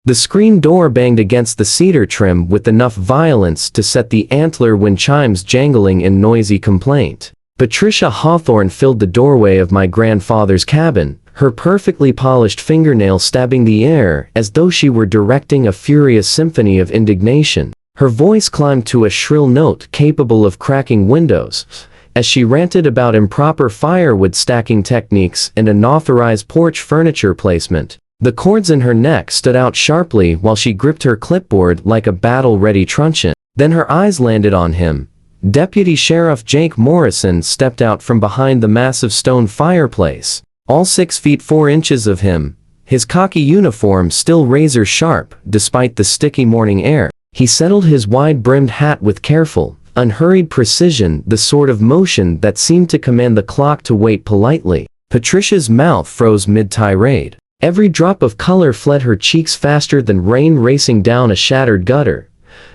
The screen door banged against the cedar trim with enough violence to set the antler wind chimes jangling in noisy complaint. Patricia Hawthorne filled the doorway of my grandfather's cabin, her perfectly polished fingernails stabbing the air as though she were directing a furious symphony of indignation. Her voice climbed to a shrill note capable of cracking windows, as she ranted about improper firewood stacking techniques and unauthorized porch furniture placement. The cords in her neck stood out sharply while she gripped her clipboard like a battle-ready truncheon. Then her eyes landed on him. Deputy Sheriff Jake Morrison stepped out from behind the massive stone fireplace. All 6 feet 4 inches of him, his khaki uniform still razor-sharp despite the sticky morning air. He settled his wide-brimmed hat with careful, unhurried precision, the sort of motion that seemed to command the clock to wait politely. Patricia's mouth froze mid-tirade. Every drop of color fled her cheeks faster than rain racing down a shattered gutter.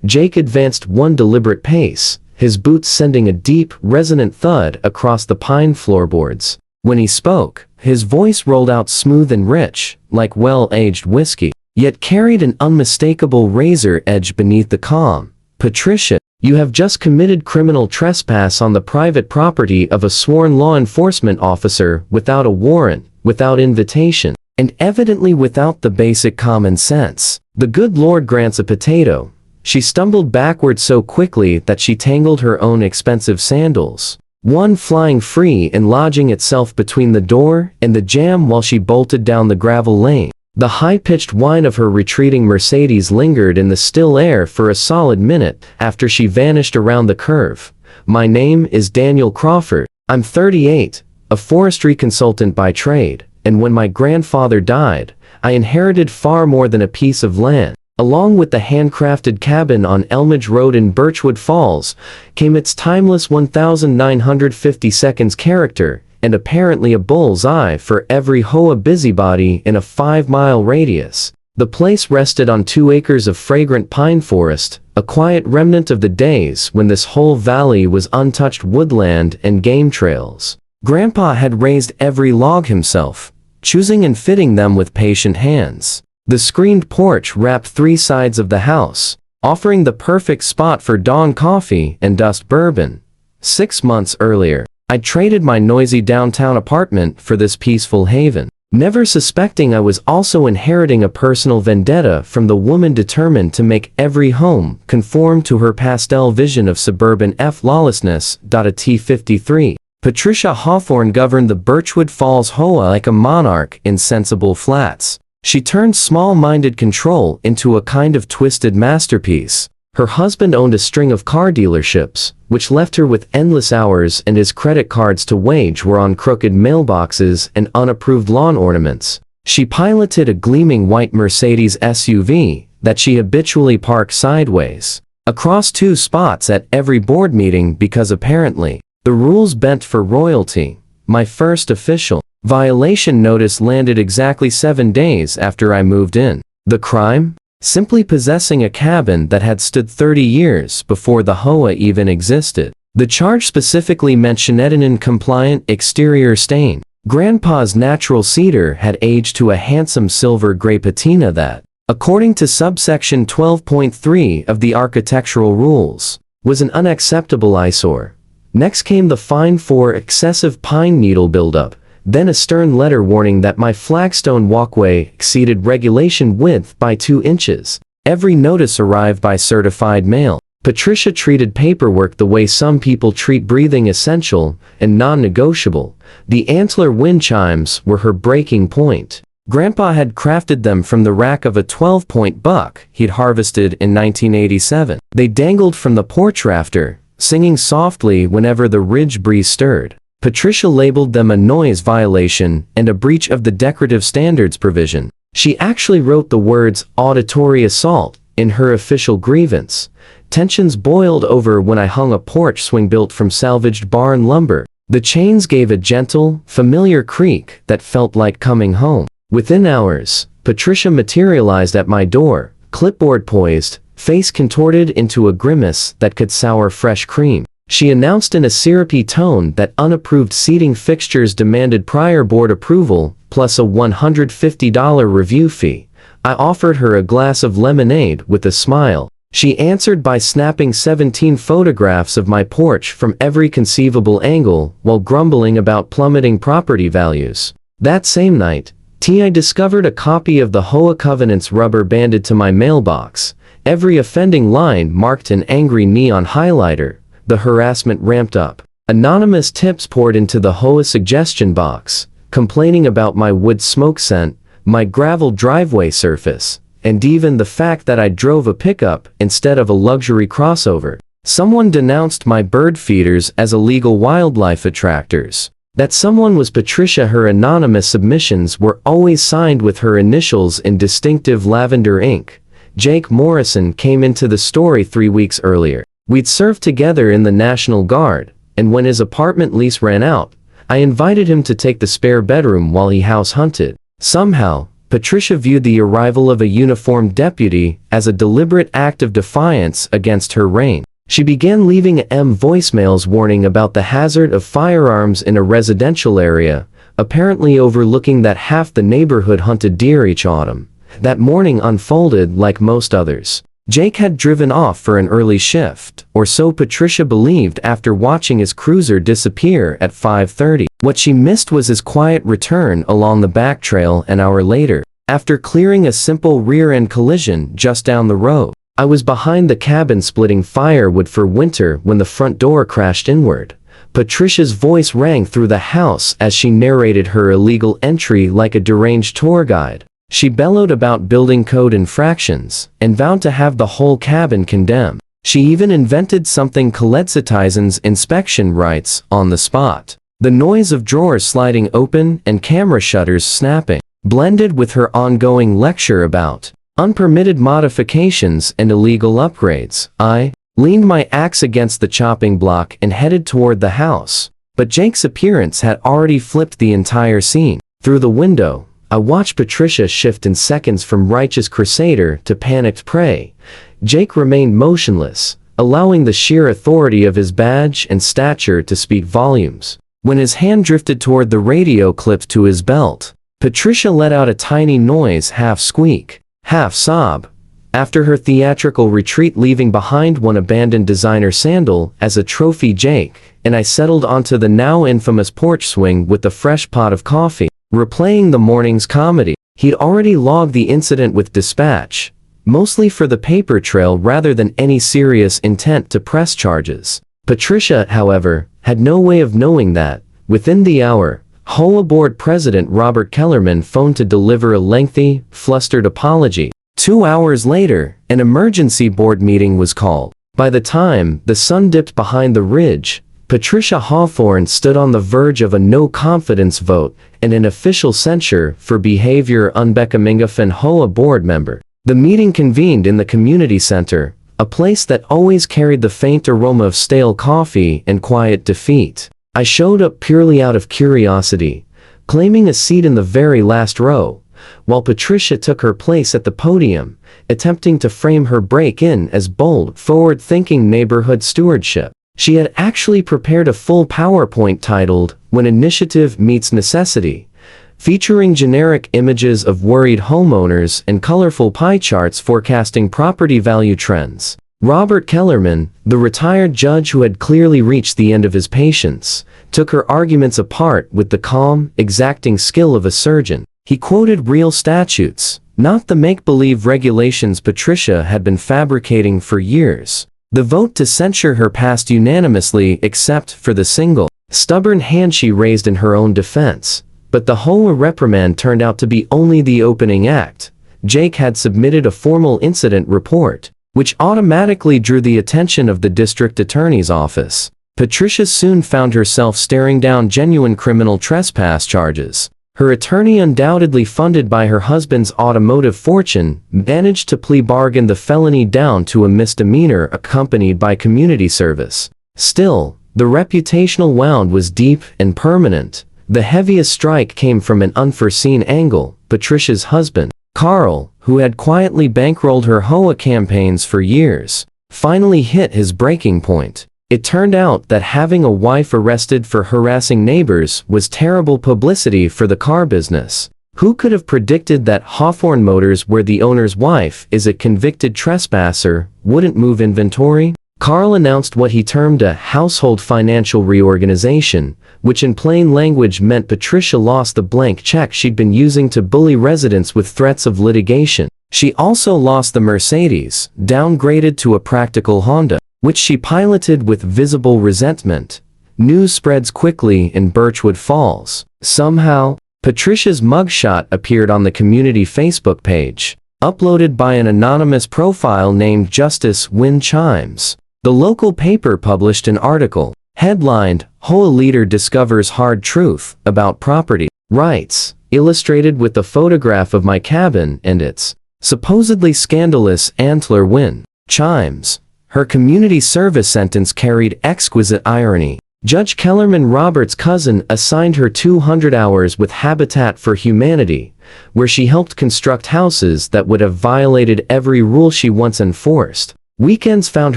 Jake advanced one deliberate pace, his boots sending a deep, resonant thud across the pine floorboards. When he spoke, his voice rolled out smooth and rich, like well-aged whiskey, yet carried an unmistakable razor edge beneath the calm. "Patricia, you have just committed criminal trespass on the private property of a sworn law enforcement officer without a warrant, without invitation, and evidently without the basic common sense. The good Lord grants a potato." She stumbled backward so quickly that she tangled her own expensive sandals, one flying free and lodging itself between the door and the jamb while she bolted down the gravel lane. The high-pitched whine of her retreating Mercedes lingered in the still air for a solid minute after she vanished around the curve. "My name is Daniel Crawford. I'm 38, a forestry consultant by trade, and when my grandfather died, I inherited far more than a piece of land. Along with the handcrafted cabin on Elmidge Road in Birchwood Falls came its timeless 1950 seconds character, and apparently a bull's eye for every HOA busybody in a 5-mile radius. The place rested on 2 acres of fragrant pine forest, a quiet remnant of the days when this whole valley was untouched woodland and game trails. Grandpa had raised every log himself, choosing and fitting them with patient hands. The screened porch wrapped 3 sides of the house, offering the perfect spot for dawn coffee and dust bourbon. 6 months earlier, I traded my noisy downtown apartment for this peaceful haven, never suspecting I was also inheriting a personal vendetta from the woman determined to make every home conform to her pastel vision of suburban lawlessness. A T-53. Patricia Hawthorne governed the Birchwood Falls HOA like a monarch in sensible flats. She turned small-minded control into a kind of twisted masterpiece. Her husband owned a string of car dealerships, which left her with endless hours, and his credit cards to wage were on crooked mailboxes and unapproved lawn ornaments. She piloted a gleaming white Mercedes SUV that she habitually parked sideways across 2 spots at every board meeting because apparently the rules bent for royalty. My first official violation notice landed exactly 7 days after I moved in. The crime? Simply possessing a cabin that had stood 30 years before the HOA even existed. The charge specifically meant Schneiderlin-compliant exterior stain. Grandpa's natural cedar had aged to a handsome silver gray patina that, according to subsection 12.3 of the architectural rules, was an unacceptable eyesore. Next came the fine for excessive pine needle buildup, then a stern letter warning that my flagstone walkway exceeded regulation width by 2 inches. Every notice arrived by certified mail. Patricia treated paperwork the way some people treat breathing essential and non-negotiable. The antler wind chimes were her breaking point. Grandpa had crafted them from the rack of a 12-point buck he'd harvested in 1987. They dangled from the porch rafter, singing softly whenever the ridge breeze stirred. Patricia labeled them a noise violation and a breach of the decorative standards provision. She actually wrote the words "auditory assault" in her official grievance. Tensions boiled over when I hung a porch swing built from salvaged barn lumber. The chains gave a gentle, familiar creak that felt like coming home. Within hours, Patricia materialized at my door, clipboard poised, face contorted into a grimace that could sour fresh cream. She announced in a syrupy tone that unapproved seating fixtures demanded prior board approval, plus a $150 review fee. I offered her a glass of lemonade with a smile. She answered by snapping 17 photographs of my porch from every conceivable angle while grumbling about plummeting property values. That same night, I discovered a copy of the HOA covenants rubber banded to my mailbox, every offending line marked in angry neon highlighter. The harassment ramped up. Anonymous tips poured into the HOA suggestion box, complaining about my wood smoke scent, my gravel driveway surface, and even the fact that I drove a pickup instead of a luxury crossover. Someone denounced my bird feeders as illegal wildlife attractors. That someone was Patricia. Her anonymous submissions were always signed with her initials in distinctive lavender ink. Jake Morrison came into the story 3 weeks earlier. We'd served together in the National Guard, and when his apartment lease ran out, I invited him to take the spare bedroom while he house hunted. Somehow, Patricia viewed the arrival of a uniformed deputy as a deliberate act of defiance against her reign. She began leaving voicemails warning about the hazard of firearms in a residential area, apparently overlooking that half the neighborhood hunted deer each autumn. That morning unfolded like most others. Jake had driven off for an early shift, or so Patricia believed after watching his cruiser disappear at 5:30. What she missed was his quiet return along the back trail an hour later, after clearing a simple rear-end collision just down the road. I was behind the cabin splitting firewood for winter when the front door crashed inward. Patricia's voice rang through the house as she narrated her illegal entry like a deranged tour guide. She bellowed about building code infractions and vowed to have the whole cabin condemned. She even invented something called citizens' inspection rights on the spot. The noise of drawers sliding open and camera shutters snapping blended with her ongoing lecture about unpermitted modifications and illegal upgrades. I leaned my axe against the chopping block and headed toward the house, but Jake's appearance had already flipped the entire scene. Through the window, I watched Patricia shift in seconds from righteous crusader to panicked prey. Jake remained motionless, allowing the sheer authority of his badge and stature to speak volumes. When his hand drifted toward the radio clipped to his belt, Patricia let out a tiny noise, half squeak, half sob. After her theatrical retreat, leaving behind one abandoned designer sandal as a trophy, Jake and I settled onto the now infamous porch swing with a fresh pot of coffee, replaying the morning's comedy. He'd already logged the incident with dispatch, mostly for the paper trail rather than any serious intent to press charges. Patricia, however, had no way of knowing that. Within the hour, HOA board president Robert Kellerman phoned to deliver a lengthy, flustered apology. 2 hours later, an emergency board meeting was called. By the time the sun dipped behind the ridge, Patricia Hawthorne stood on the verge of a no-confidence vote and an official censure for behavior unbecoming of an HOA board member. The meeting convened in the community center, a place that always carried the faint aroma of stale coffee and quiet defeat. I showed up purely out of curiosity, claiming a seat in the very last row, while Patricia took her place at the podium, attempting to frame her break-in as bold, forward-thinking neighborhood stewardship. She had actually prepared a full PowerPoint titled, "When Initiative Meets Necessity," featuring generic images of worried homeowners and colorful pie charts forecasting property value trends. Robert Kellerman, the retired judge who had clearly reached the end of his patience, took her arguments apart with the calm, exacting skill of a surgeon. He quoted real statutes, not the make-believe regulations Patricia had been fabricating for years. The vote to censure her passed unanimously except for the single, stubborn hand she raised in her own defense. But the HOA reprimand turned out to be only the opening act. Jake had submitted a formal incident report, which automatically drew the attention of the district attorney's office. Patricia soon found herself staring down genuine criminal trespass charges. Her attorney, undoubtedly funded by her husband's automotive fortune, managed to plea bargain the felony down to a misdemeanor accompanied by community service. Still, the reputational wound was deep and permanent. The heaviest strike came from an unforeseen angle. Patricia's husband, Carl, who had quietly bankrolled her HOA campaigns for years, finally hit his breaking point. It turned out that having a wife arrested for harassing neighbors was terrible publicity for the car business. Who could have predicted that Hawthorne Motors, where the owner's wife is a convicted trespasser, wouldn't move inventory? Carl announced what he termed a household financial reorganization, which in plain language meant Patricia lost the blank check she'd been using to bully residents with threats of litigation. She also lost the Mercedes, downgraded to a practical Honda, which she piloted with visible resentment. News spreads quickly in Birchwood Falls. Somehow, Patricia's mugshot appeared on the community Facebook page, uploaded by an anonymous profile named Justice Win Chimes. The local paper published an article, headlined, "HOA Leader Discovers Hard Truth About Property Rights," illustrated with a photograph of my cabin and its supposedly scandalous antler win chimes. Her community service sentence carried exquisite irony. Judge Kellerman Roberts' cousin assigned her 200 hours with Habitat for Humanity, where she helped construct houses that would have violated every rule she once enforced. Weekends found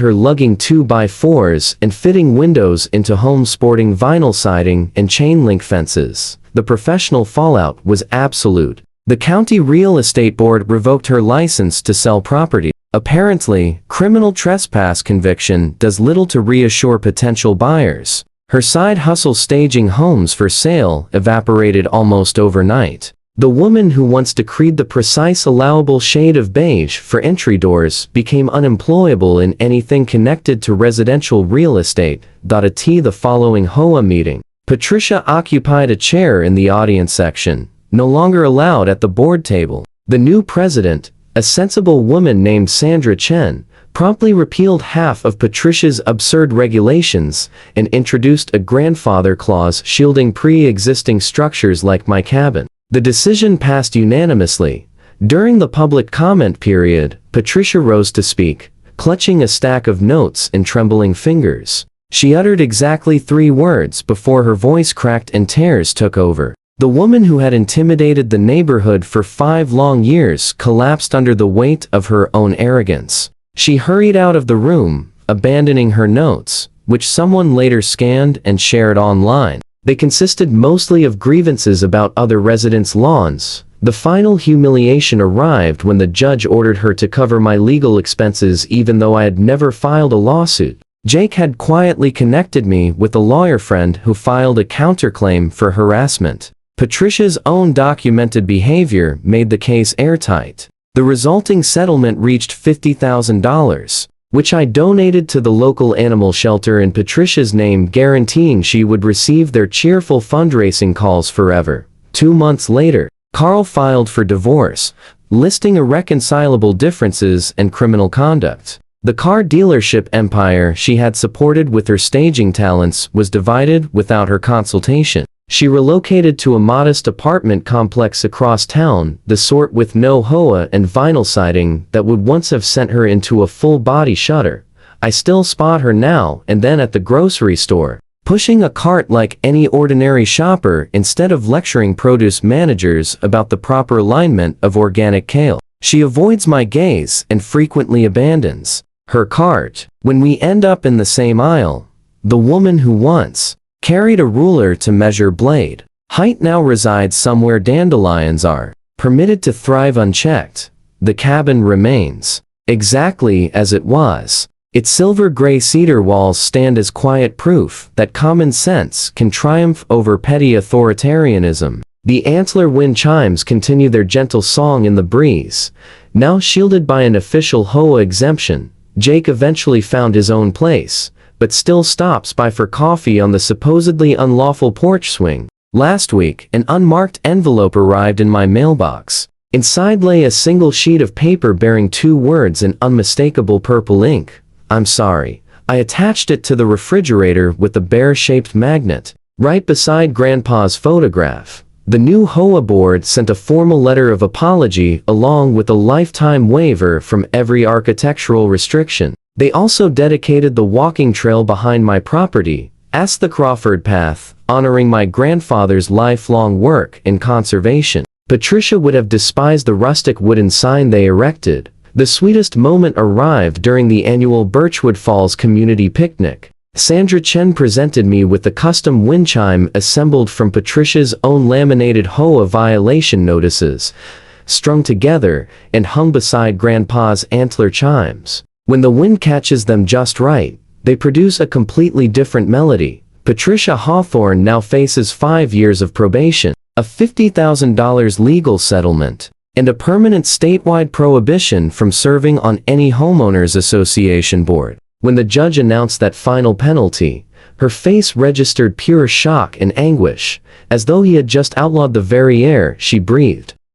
her lugging 2x4s and fitting windows into homes sporting vinyl siding and chain-link fences. The professional fallout was absolute. The county real estate board revoked her license to sell property. Apparently, criminal trespass conviction does little to reassure potential buyers. Her side hustle staging homes for sale evaporated almost overnight. The woman who once decreed the precise allowable shade of beige for entry doors became unemployable in anything connected to residential real estate. At the following HOA meeting, Patricia occupied a chair in the audience section, no longer allowed at the board table. The new president, a sensible woman named Sandra Chen, promptly repealed half of Patricia's absurd regulations and introduced a grandfather clause shielding pre-existing structures like my cabin. The decision passed unanimously. During the public comment period, Patricia rose to speak, clutching a stack of notes in trembling fingers. She uttered exactly 3 words before her voice cracked and tears took over. The woman who had intimidated the neighborhood for 5 long years collapsed under the weight of her own arrogance. She hurried out of the room, abandoning her notes, which someone later scanned and shared online. They consisted mostly of grievances about other residents' lawns. The final humiliation arrived when the judge ordered her to cover my legal expenses even though I had never filed a lawsuit. Jake had quietly connected me with a lawyer friend who filed a counterclaim for harassment. Patricia's own documented behavior made the case airtight. The resulting settlement reached $50,000. Which I donated to the local animal shelter in Patricia's name, guaranteeing she would receive their cheerful fundraising calls forever. 2 months later, Carl filed for divorce, listing irreconcilable differences and criminal conduct. The car dealership empire she had supported with her staging talents was divided without her consultation. She relocated to a modest apartment complex across town, the sort with no HOA and vinyl siding that would once have sent her into a full-body shudder. I still spot her now and then at the grocery store, pushing a cart like any ordinary shopper instead of lecturing produce managers about the proper alignment of organic kale. She avoids my gaze and frequently abandons her cart. When we end up in the same aisle, the woman who once carried a ruler to measure blade height now resides somewhere dandelions are permitted to thrive unchecked. The cabin remains exactly as it was. Its silver-gray cedar walls stand as quiet proof that common sense can triumph over petty authoritarianism. The antler wind chimes continue their gentle song in the breeze. Now shielded by an official HOA exemption, Jake eventually found his own place, but still stops by for coffee on the supposedly unlawful porch swing. Last week, an unmarked envelope arrived in my mailbox. Inside lay a single sheet of paper bearing 2 words in unmistakable purple ink. "I'm sorry." I attached it to the refrigerator with a bear-shaped magnet, right beside Grandpa's photograph. The new HOA board sent a formal letter of apology along with a lifetime waiver from every architectural restriction. They also dedicated the walking trail behind my property as the Crawford Path, honoring my grandfather's lifelong work in conservation. Patricia would have despised the rustic wooden sign they erected. The sweetest moment arrived during the annual Birchwood Falls community picnic. Sandra Chen presented me with the custom wind chime assembled from Patricia's own laminated HOA violation notices, strung together and hung beside Grandpa's antler chimes. When the wind catches them just right, they produce a completely different melody. Patricia Hawthorne now faces 5 years of probation, a $50,000 legal settlement, and a permanent statewide prohibition from serving on any homeowners association board. When the judge announced that final penalty, her face registered pure shock and anguish, as though he had just outlawed the very air she breathed.